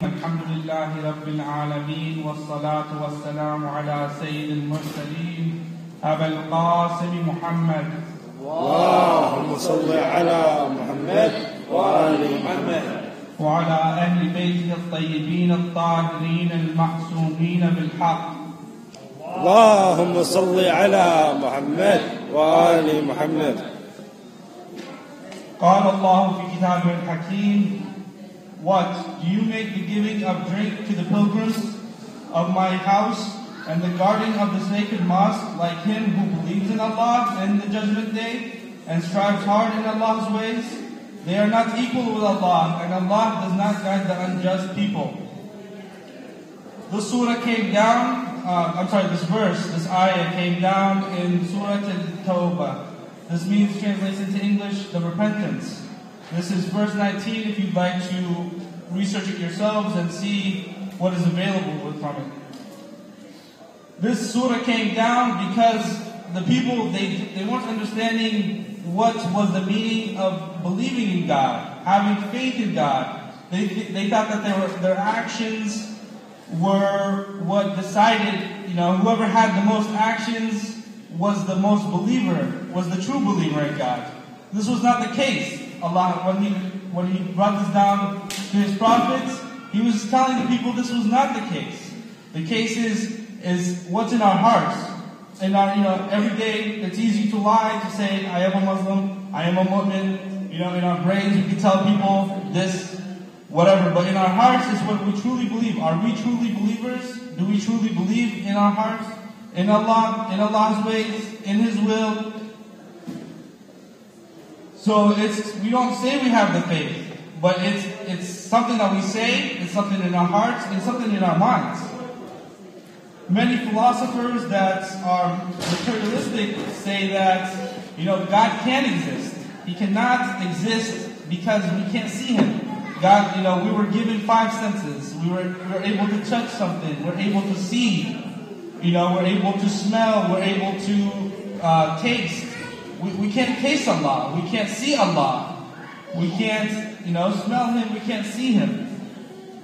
الحمد لله رب العالمين والصلاة والسلام على سيد المرسلين أبا القاسم محمد اللهم صل على محمد وآل محمد وعلى أهل بيته الطيبين الطاهرين المعصومين بالحق. اللهم صل على محمد وآل محمد. قال الله في كتابه الحكيم: What? Do you make the giving of drink to the pilgrims of my house and the guarding of the sacred mosque like him who believes in Allah and the judgment day and strives hard in Allah's ways? They are not equal with Allah, and Allah does not guide the unjust people. This surah came down, this ayah came down in Surah Al-Tawbah. This means, translated into English, the repentance. This is verse 19 if you'd like to research it yourselves and see what is available from it. This surah came down because the people, they weren't understanding what was the meaning of believing in God, having faith in God. They thought that their actions were what decided, whoever had the most actions was the most believer, was the true believer in God. This was not the case. Allah, when He brought this down to His prophets, He was telling the people this was not the case. The case is what's in our hearts. In our, every day it's easy to lie, to say, I am a Muslim, I am a mu'min. In our brains we can tell people this, whatever. But in our hearts is what we truly believe. Are we truly believers? Do we truly believe in our hearts? In Allah, in Allah's ways, in His will? So we don't say we have the faith, but it's something that we say, it's something in our hearts, it's something in our minds. Many philosophers that are materialistic say that, God can exist. He cannot exist because we can't see Him. God, we were given 5 senses. We were able to touch something. We're able to see. We're able to smell. We're able to taste. We can't taste Allah. We can't see Allah. We can't, smell Him. We can't see Him.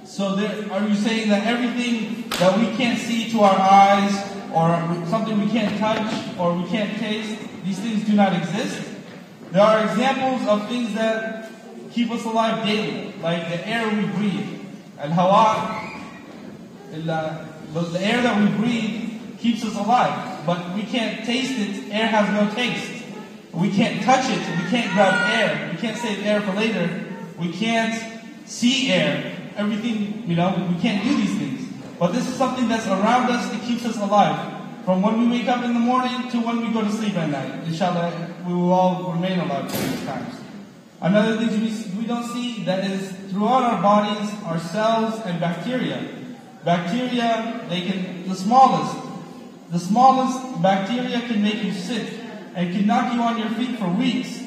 So are you saying that everything that we can't see to our eyes, or something we can't touch, or we can't taste, these things do not exist? There are examples of things that keep us alive daily, like the air we breathe. Al-hawa, the air that we breathe keeps us alive. But we can't taste it. Air has no taste. We can't touch it. We can't grab air. We can't save air for later. We can't see air. Everything, we can't do these things. But this is something that's around us that keeps us alive. From when we wake up in the morning to when we go to sleep at night. Inshallah, we will all remain alive during these times. Another thing we don't see that is throughout our bodies are cells and bacteria. Bacteria, the smallest bacteria can make you sick and can knock you on your feet for weeks.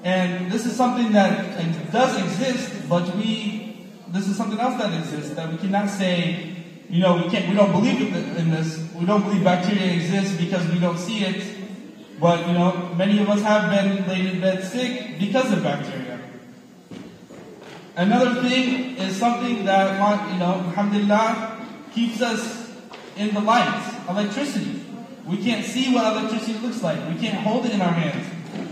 And this is something that does exist, but this is something else that exists that we cannot say, we don't believe in this. We don't believe bacteria exists because we don't see it. But, many of us have been laid in bed sick because of bacteria. Another thing is something that, alhamdulillah, keeps us in the light. Electricity. We can't see what electricity looks like. We can't hold it in our hands.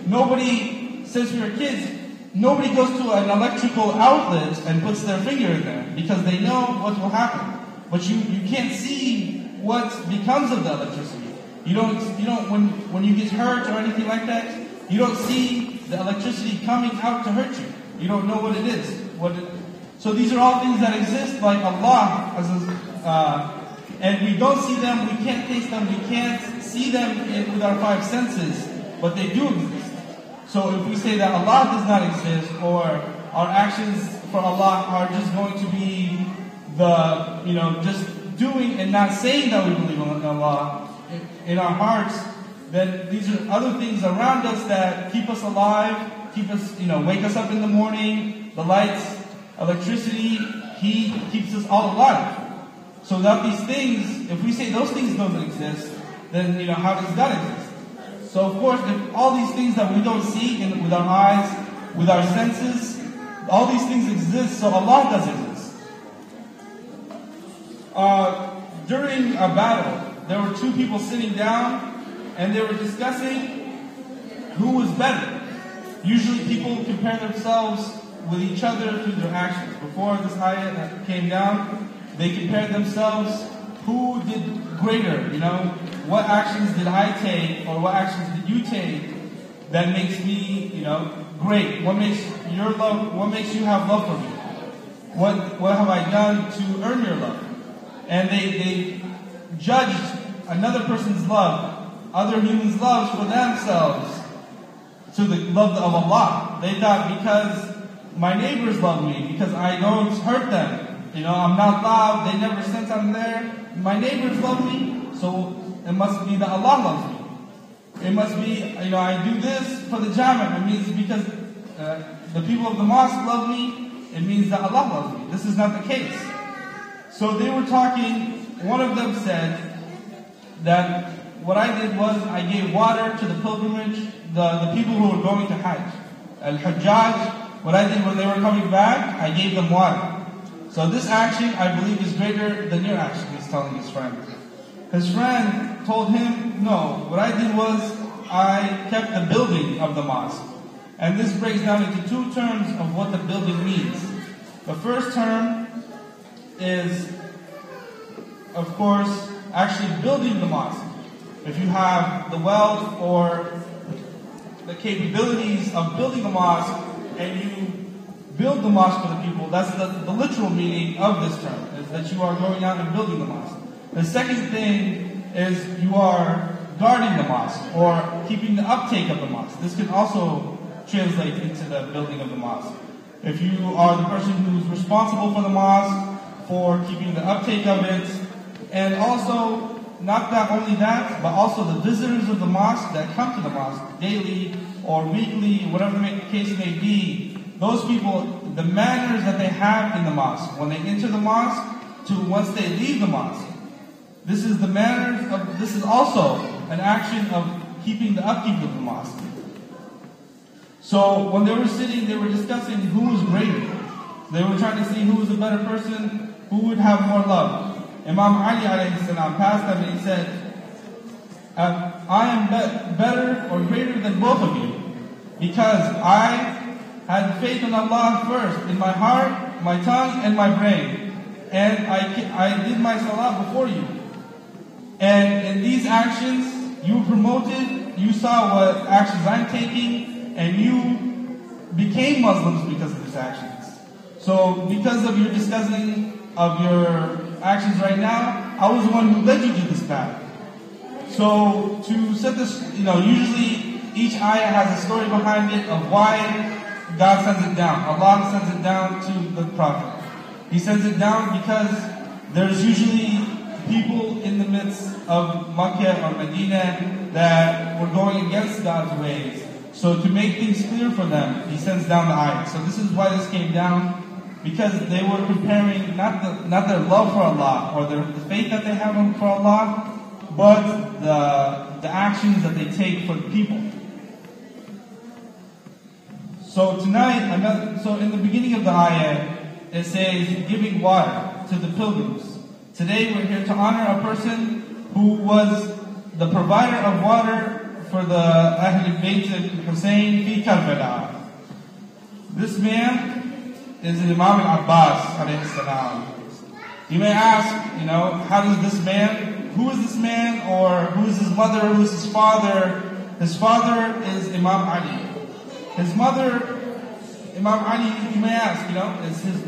Nobody, since we were kids, nobody goes to an electrical outlet and puts their finger in there because they know what will happen. But you can't see what becomes of the electricity. You don't when you get hurt or anything like that, you don't see the electricity coming out to hurt you. You don't know what it is. So these are all things that exist like Allah, and we don't see them, we can't taste them, we can't see them with our 5 senses, but they do exist. So if we say that Allah does not exist, or our actions for Allah are just going to be just doing and not saying that we believe in Allah in our hearts, then these are other things around us that keep us alive, keep us, wake us up in the morning, the lights, electricity, heat, keeps us all alive. So without these things, if we say those things don't exist, then, how does God exist? So of course, if all these things that we don't see with our eyes, with our senses, all these things exist, so Allah does exist. during a battle, there were two people sitting down and they were discussing who was better. Usually people compare themselves with each other through their actions. Before this ayah came down, they compared themselves, who did greater, what actions did I take or what actions did you take that makes me, great? What makes you have love for me? What have I done to earn your love? And they judged another person's love, other humans' loves for themselves to the love of Allah. They thought, because my neighbors love me, because I don't hurt them, I'm not loud, they never sense I'm there, my neighbors love me, so it must be that Allah loves me. It must be, I do this for the Jama'. It means because the people of the mosque love me, it means that Allah loves me. This is not the case. So they were talking, one of them said that what I did was I gave water to the pilgrimage, the people who were going to Hajj. Al-Hajjaj, what I did when they were coming back, I gave them water. So this action, I believe, is greater than your action, he's telling his friend. His friend told him, no, what I did was I kept the building of the mosque. And this breaks down into two terms of what the building means. The first term is, of course, actually building the mosque. If you have the wealth or the capabilities of building a mosque and you build the mosque for the people, that's the literal meaning of this term, is that you are going out and building the mosque. The second thing is you are guarding the mosque or keeping the uptake of the mosque. This can also translate into the building of the mosque. If you are the person who's responsible for the mosque, for keeping the uptake of it, and also, not that only that, but also the visitors of the mosque that come to the mosque daily or weekly, whatever the case may be, those people, the manners that they have in the mosque, when they enter the mosque to once they leave the mosque, this is also an action of keeping the upkeep of the mosque. So when they were sitting, they were discussing who was greater. They were trying to see who was a better person, who would have more love. Imam Ali alayhi salam passed them and he said, I am better or greater than both of you, because I had faith in Allah first, in my heart, my tongue, and my brain. And I did my salah before you. And in these actions, you were promoted, you saw what actions I'm taking, and you became Muslims because of these actions. So because of your discussing of your actions right now, I was the one who led you to this path. So to set this, usually each ayah has a story behind it of why God sends it down. Allah sends it down to the Prophet. He sends it down because there's usually people in the midst of Makkah or Medina that were going against God's ways. So to make things clear for them, He sends down the ayah. So this is why this came down, because they were comparing not their love for Allah or the faith that they have for Allah, but the actions that they take for the people. So tonight, so in the beginning of the ayah, it says giving water to the pilgrims. Today we're here to honor a person who was the provider of water for the Ahl al-Bayt al-Hussein fi Karbala. This man is Imam al-Abbas alayhi salam. You may ask, how does this man, who is this man, or who is his mother, who is his father? His father is Imam Ali. His mother, Imam Ali, you may ask, is his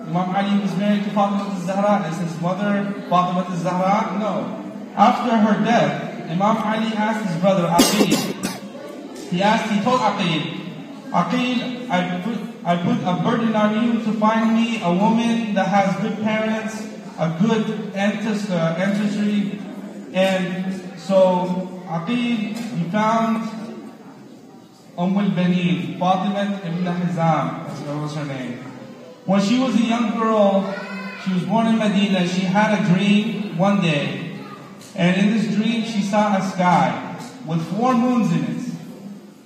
Imam Ali was married to Fatima al-Zahra. Is his mother Fatima al-Zahra? No. After her death, Imam Ali asked his brother Aqil. He told Aqil, I put a burden on you to find me a woman that has good parents, a good ancestry. And so Aqil, he found al-Baneen, Fatima ibn Hizam, that was her name. When she was a young girl, she was born in Medina, she had a dream one day. And in this dream, she saw a sky with 4 moons in it.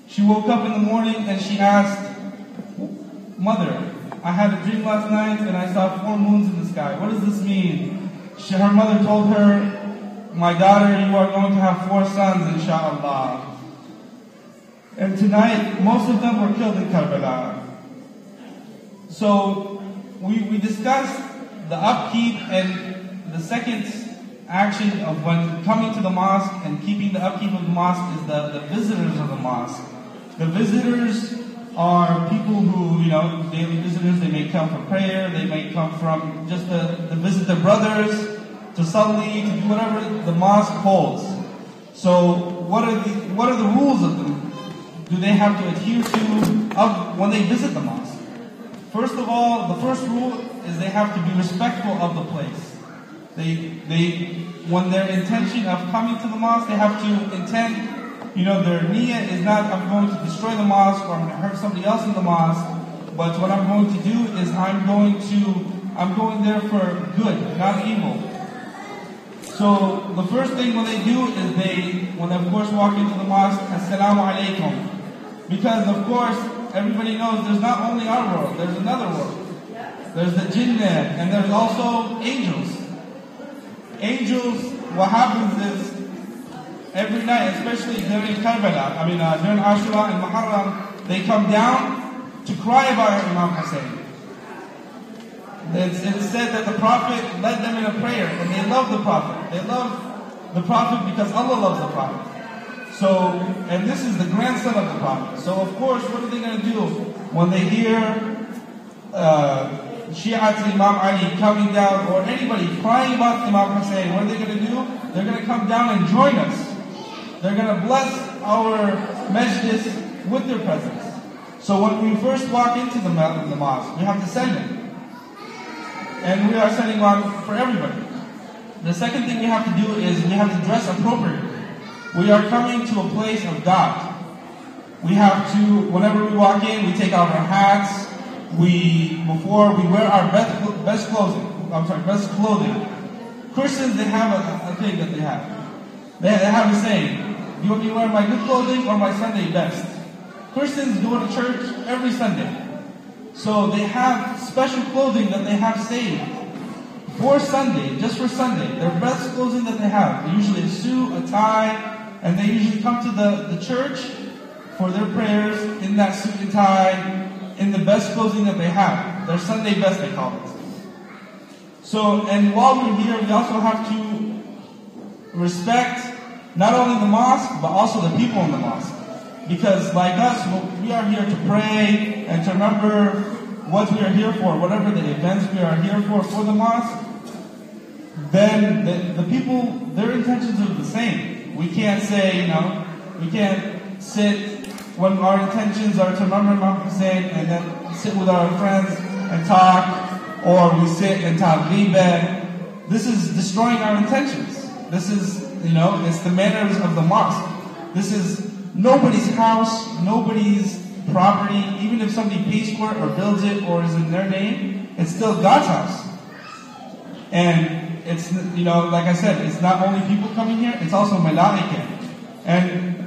She woke up in the morning and she asked, Mother, I had a dream last night and I saw 4 moons in the sky. What does this mean? her mother told her, my daughter, you are going to have 4 sons, inshallah. And tonight, most of them were killed in Karbala. So we discussed the upkeep, and the second action of when coming to the mosque and keeping the upkeep of the mosque is the visitors of the mosque. The visitors are people who, daily visitors. They may come for prayer, they may come from just to visit their brothers, to Sunday, to do whatever the mosque holds. So what are the rules of them? Do they have to adhere to when they visit the mosque? First of all, the first rule is they have to be respectful of the place. When their intention of coming to the mosque, they have to intend, their niyyah is not, I'm going to destroy the mosque or I'm going to hurt somebody else in the mosque, but what I'm going to do is I'm going there for good, not evil. So the first thing when they do is when they of course walk into the mosque, Assalamu alaikum. Because of course, everybody knows there's not only our world, there's another world. There's the jinnah, and there's also angels. Angels, what happens is, every night, especially during Karbala, during Ashura and Muharram, they come down to cry about Imam Hussein. It's said that the Prophet led them in a prayer, and they love the Prophet. They love the Prophet because Allah loves the Prophet. So, and this is the grandson of the Prophet. So of course, what are they going to do when they hear Shi'at Imam Ali coming down, or anybody crying about Imam Hussein? What are they going to do? They're going to come down and join us. They're going to bless our majlis with their presence. So when we first walk into the mosque, we have to send them. And we are sending on for everybody. The second thing we have to do is we have to dress appropriately. We are coming to a place of God. We have to, whenever we walk in, we take off our hats. Before we wear our best clothing. Christians, they have a thing that they have. They have a saying, you want me to wear my good clothing or my Sunday best? Christians go to church every Sunday. So they have special clothing that they have saved for Sunday, just for Sunday. Their best clothing that they have. Usually a suit, a tie, and they usually come to the church for their prayers in that suit and tie, in the best clothing that they have. Their Sunday best, they call it. So, and while we're here, we also have to respect not only the mosque, but also the people in the mosque. Because like us, we are here to pray and to remember what we are here for, whatever the events we are here for the mosque, then the people, their intentions are the same. We can't say, we can't sit when our intentions are to remember Imam Hussein and then sit with our friends and talk, or we sit and talk ghibah. This is destroying our intentions. This is, it's the manners of the mosque. This is nobody's house, nobody's property. Even if somebody pays for it or builds it or is in their name, it's still God's house. And it's, like I said, it's not only people coming here, it's also malaika. And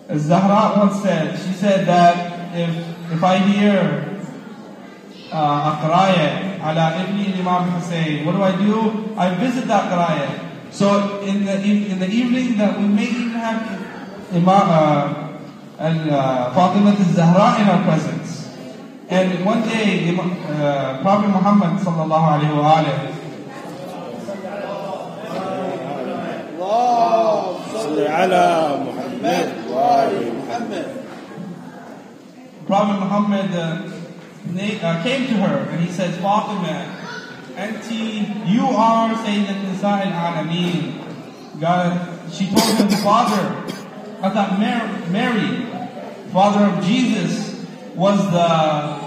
as Zahra once said, she said that if I hear a qira'ah ala ibni Imam Hussein, what do? I visit that qira'ah. So in the evening that we may even have Fatima al-Zahra in our presence. And one day, Prophet Muhammad sallallahu alayhi wa alayhi, Prophet Muhammad came to her and he said, Fatima, you are Sayyid al-Nisa al-Alameen. God, she told him, Father, I thought Mary, father of Jesus, was the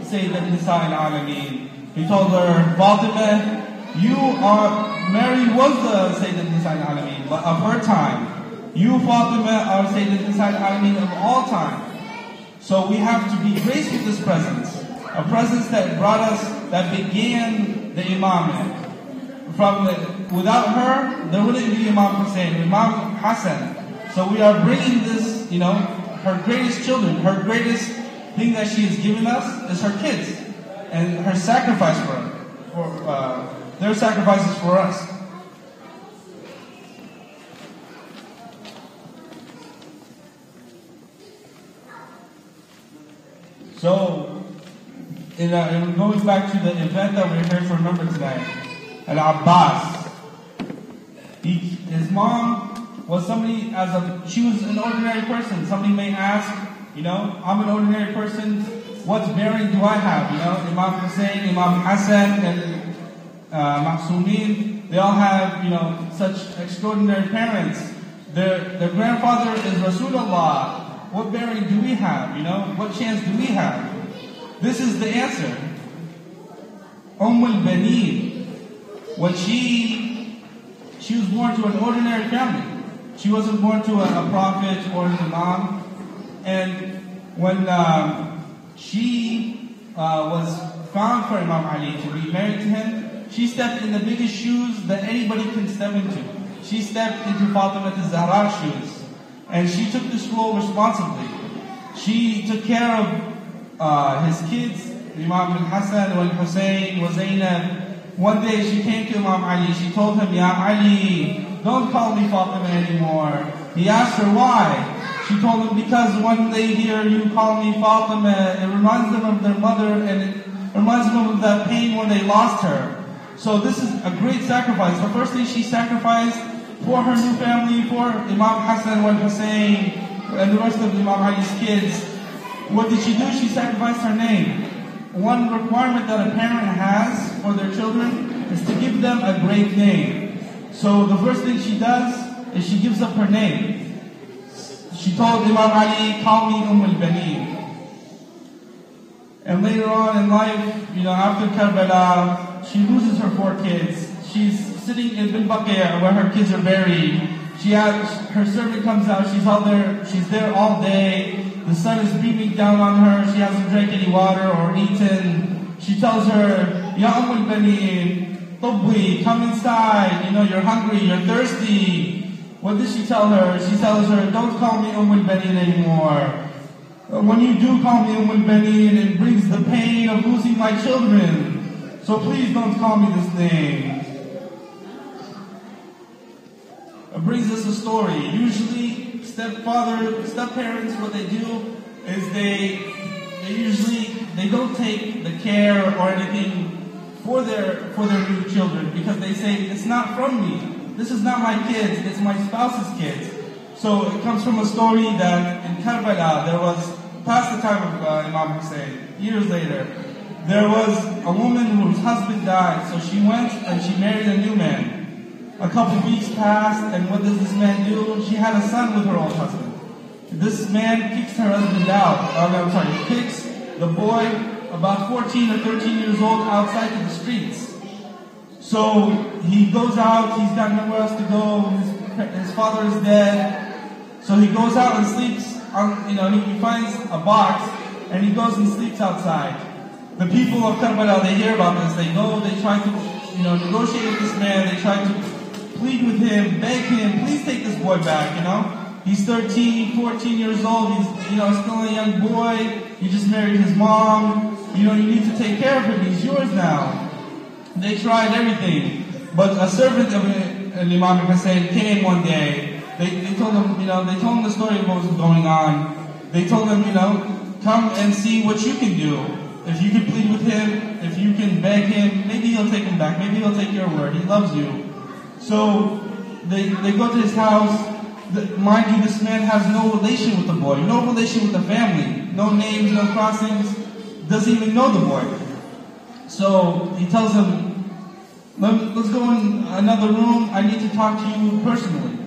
Sayyid al-Nisa al-Alameen. He told her, Fatima, Mary was the Sayyid al-Nisa al-Alameen of her time. You, Fatima, are Sayyid al-Nisa al-Alameen of all time. So we have to be graced with this presence. A presence that brought us, that began the Imam. Without her, there wouldn't be Imam Hussein, Imam Hassan. So we are bringing this, her greatest children, her greatest thing that she has given us is her kids. And her sacrifice Their sacrifices for us. So, in going back to the event that we're here to remember tonight, Al-Abbas, his mom was somebody, she was an ordinary person. Somebody may ask, I'm an ordinary person, what bearing do I have? Imam Hussein, Imam Hassan, and Mahsumin, they all have, such extraordinary parents. Their grandfather is Rasulullah. What bearing do we have? What chance do we have? This is the answer. al-Baneen, when she was born to an ordinary family. She wasn't born to a prophet or an imam. And when she was found for Imam Ali to be married to him, she stepped in the biggest shoes that anybody can step into. She stepped into Fatima al-Zahra's shoes. And she took this role responsibly. She took care of his kids, Imam al-Hassan, al-Hussein, wa Zainab. One day she came to Imam Ali. She told him, Ya Ali, don't call me Fatima anymore. He asked her why. She told him, because when they hear you call me Fatima, it reminds them of their mother and it reminds them of that pain when they lost her. So this is a great sacrifice. The first thing she sacrificed for her new family, for Imam Hassan wal Hussein and the rest of Imam Ali's kids. What did she do? She sacrificed her name. One requirement that a parent has for their children is to give them a great name. So the first thing she does is she gives up her name. She told Imam Ali, call me al-Baneen. And later on in life, after Karbala, she loses her 4 kids. She's sitting in Bin Baqer where her kids are buried. Her servant comes out, she's there all day. The sun is beaming down on her, she hasn't drank any water or eaten. She tells her, Ya al-Baneen, Tubwi, come inside, you're hungry, you're thirsty. What does she tell her? She tells her, don't call me al-Baneen anymore. When you do call me al-Baneen, it brings the pain of losing my children. So please don't call me this name. It brings us a story. Usually, step-parents, what they do is they don't take the care or anything for their new children because they say, it's not from me. This is not my kids, it's my spouse's kids. So it comes from a story that in Karbala, there was, past the time of Imam Hussein, years later, there was a woman whose husband died, so she went and she married a new man. A couple weeks passed, and what does this man do? She had a son with her old husband. This man kicks her husband out. Kicks the boy, about 14 or 13 years old, outside to the streets. So he goes out, he's got nowhere else to go, his father is dead. So he goes out and sleeps he finds a box, and he goes and sleeps outside. The people of Karbala, they hear about this, they go, they try to, negotiate with this man, they try to plead with him, beg him, please take this boy back, He's 13, 14 years old, he's, still a young boy, you just married his mom, you need to take care of him, he's yours now. They tried everything, but a servant of Imam Hussein came one day. They told him, they told him the story of what was going on. They told him, come and see what you can do. If you can plead with him, if you can beg him, maybe he'll take him back, maybe he'll take your word, he loves you. So they go to his house. Mind you, this man has no relation with the boy, no relation with the family, no names, no crossings, doesn't even know the boy. So he tells him, let's go in another room, I need to talk to you personally.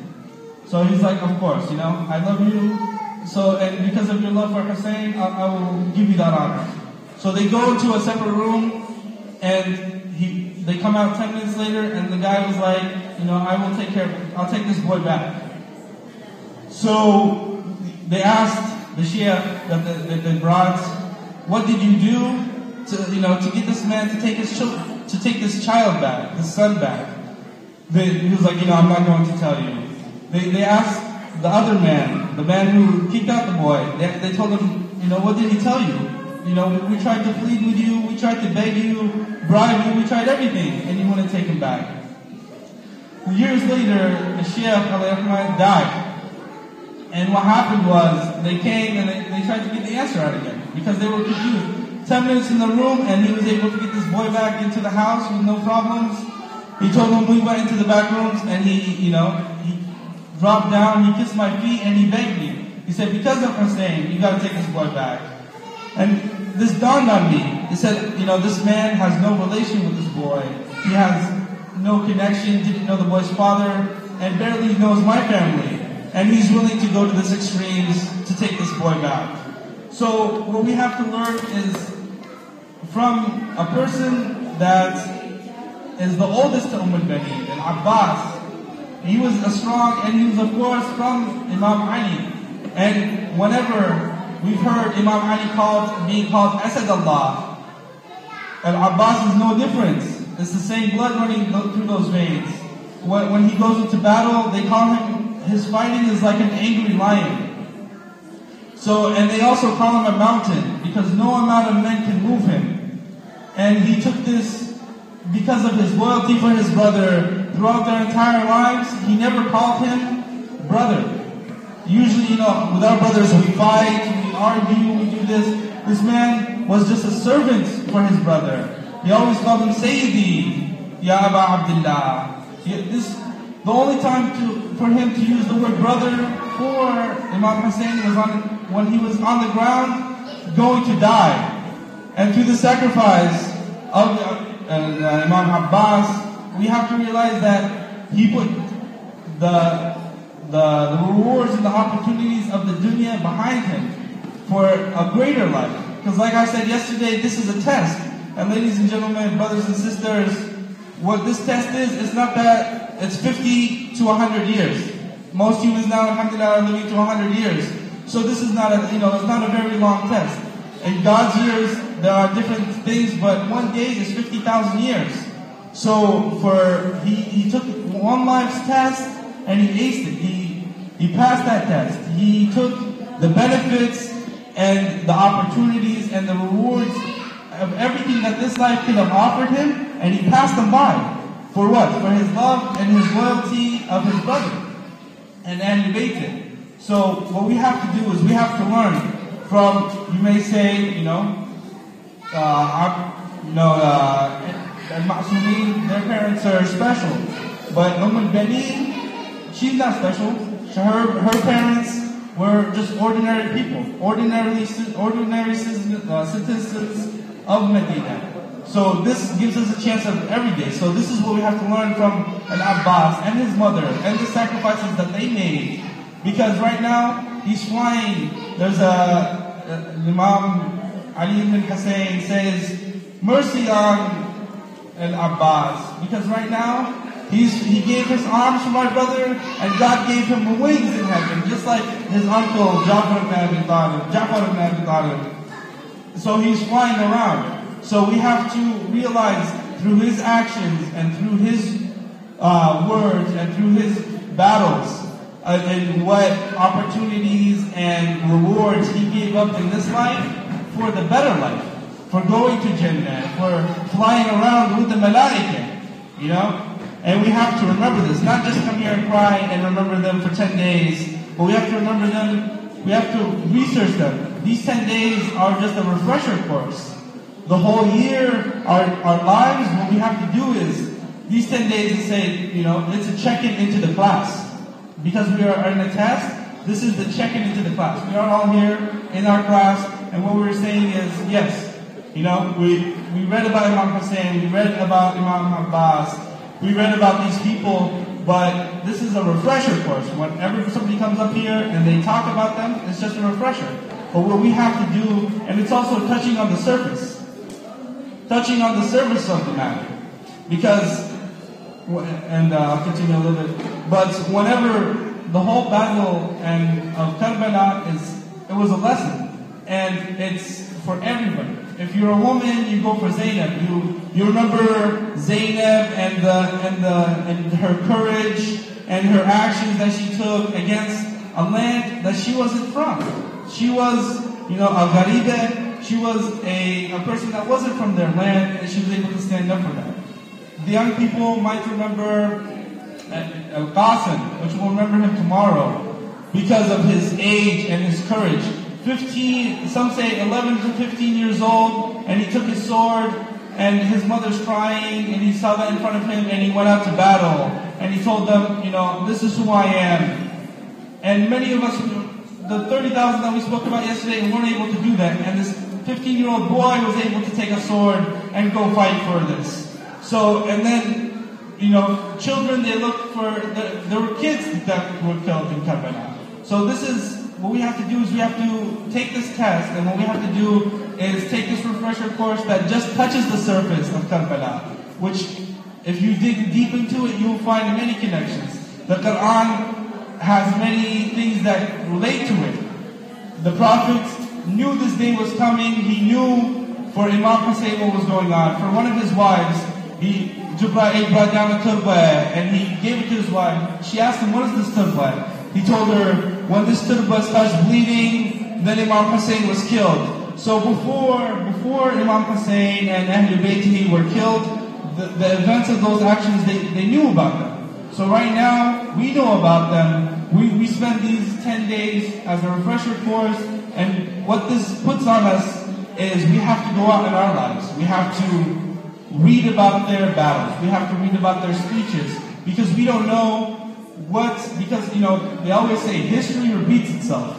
So he's like, of course, I love you. So, and because of your love for Hussein, I will give you that honor. So they go to a separate room, and they come out 10 minutes later, and the guy was like, I will take care of it. I'll take this boy back. So they asked the Shia that they brought, what did you do to get this man to take this child back, this son back? He was like, I'm not going to tell you. They asked the other man, the man who kicked out the boy, they told him, what did he tell you? we tried to plead with you, we tried to beg you, bribe you, we tried everything, and you wouldn't take him back. Years later, the Shaykh died. And what happened was, they came and they tried to get the answer out again, because they were confused. 10 minutes in the room, and he was able to get this boy back into the house with no problems. He told him we went into the back rooms, and he dropped down, he kissed my feet, and he begged me. He said, because of Hussein, you got to take this boy back. And this dawned on me. He said, this man has no relation with this boy. He has no connection, didn't know the boy's father, and barely knows my family. And he's willing to go to this extremes to take this boy back. So what we have to learn is from a person that is the oldest to al-Baneen, Abbas. He was a strong, and he was of course from Imam Ali. And whenever we've heard Imam Ali being called Asad Allah, and Abbas is no different. It's the same blood running through those veins. When he goes into battle, they call him, his fighting is like an angry lion. So, and they also call him a mountain, because no amount of men can move him. And he took this because of his loyalty for his brother throughout their entire lives. He never called him brother. Usually, with our brothers we fight, we argue, we do this. This man was just a servant for his brother. He always called him Sayyidi, Ya Aba Abdullah. The only time for him to use the word brother for Imam Hussein was when he was on the ground going to die. And through the sacrifice of Imam Abbas, we have to realize that he put the rewards and the opportunities of the dunya behind him for a greater life. Because like I said yesterday, this is a test. And ladies and gentlemen, brothers and sisters, what this test is, it's not that it's 50 to 100 years. Most humans now, alhamdulillah, are living to 100 years. So this is not it's not a very long test. In God's years, there are different things, but one day is 50,000 years. So he took one life's test and he aced it. He passed that test. He took the benefits and the opportunities and the rewards of everything that this life could have offered him, and he passed them by. For what? For his love and his loyalty of his brother and Ahlul Bayt. So what we have to do is we have to learn from, you may say, al-Ma'sumin, their parents are special. But al-Baneen, she's not special. Her parents were just ordinary people, ordinary citizens of Medina. So this gives us a chance of every day. So this is what we have to learn from Al-Abbas and his mother and the sacrifices that they made. Because right now, he's flying. There's Imam Ali ibn Hussein says, mercy on Al-Abbas. Because right now, he gave his arms to my brother, and God gave him wings in heaven, just like his uncle Ja'far ibn Abi Talib. So he's flying around. So we have to realize through his actions and through his words and through his battles and what opportunities and rewards he gave up in this life for the better life, for going to Jannah, for flying around with the malaika, And we have to remember this, not just come here and cry and remember them for 10 days, but we have to remember them, we have to research them. These 10 days are just a refresher course. The whole year, our lives, what we have to do is, these 10 days is say, it's a check-in into the class. Because we are in a test, this is the check-in into the class. We are all here in our class, and what we're saying is, yes, we read about Imam Hussein, we read about Imam Abbas, we read about these people, but this is a refresher course. Whenever somebody comes up here and they talk about them, it's just a refresher. But what we have to do, and it's also touching on the surface of the matter. Because, and I'll continue a little bit, but whenever the whole battle of Karbala it was a lesson. And it's for everybody. If you're a woman, you go for Zainab. You remember Zainab and her courage and her actions that she took against a land that she wasn't from. She was, a Ghariba. she was a person that wasn't from their land, and she was able to stand up for them. The young people might remember Al-Qasim, which we'll remember him tomorrow, because of his age and his courage. 15, some say 11 to 15 years old, and he took his sword, and his mother's crying, and he saw that in front of him, and he went out to battle, and he told them, this is who I am. And many of us, the 30,000 that we spoke about yesterday, weren't able to do that, and this 15-year-old boy was able to take a sword and go fight for this. So, and then, children, they looked for, there were kids that were killed in Karbala. So this is, what we have to do is we have to take this test, and what we have to do is take this refresher course that just touches the surface of Karbala, which, if you dig deep into it, you will find many connections. The Quran has many things that relate to it. The Prophet knew this day was coming. He knew for Imam Hussein what was going on. For one of his wives, Jibreel brought down a turba and he gave it to his wife. She asked him, what is this turba? He told her, when this turba starts bleeding, then Imam Hussein was killed. So before Imam Hussein and Ahlul Baytihi were killed, the events of those actions, they knew about them. So right now, we know about them. We spend these 10 days as a refresher course, and what this puts on us is we have to go out in our lives. We have to read about their battles. We have to read about their speeches, because we don't know because they always say history repeats itself.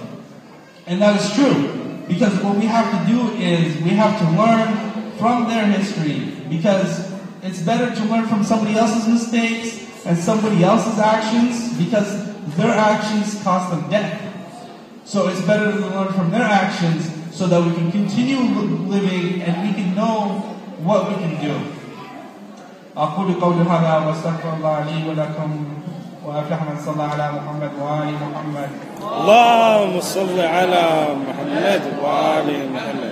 And that is true, because what we have to do is we have to learn from their history, because it's better to learn from somebody else's mistakes and somebody else's actions, because their actions cost them death. So it's better to learn from their actions so that we can continue living and we can know what we can do. أقول قولي هذا وأستغفر الله لي ولكم وأفلح من صلى على محمد وآل محمد. اللهم صل على محمد وآل محمد.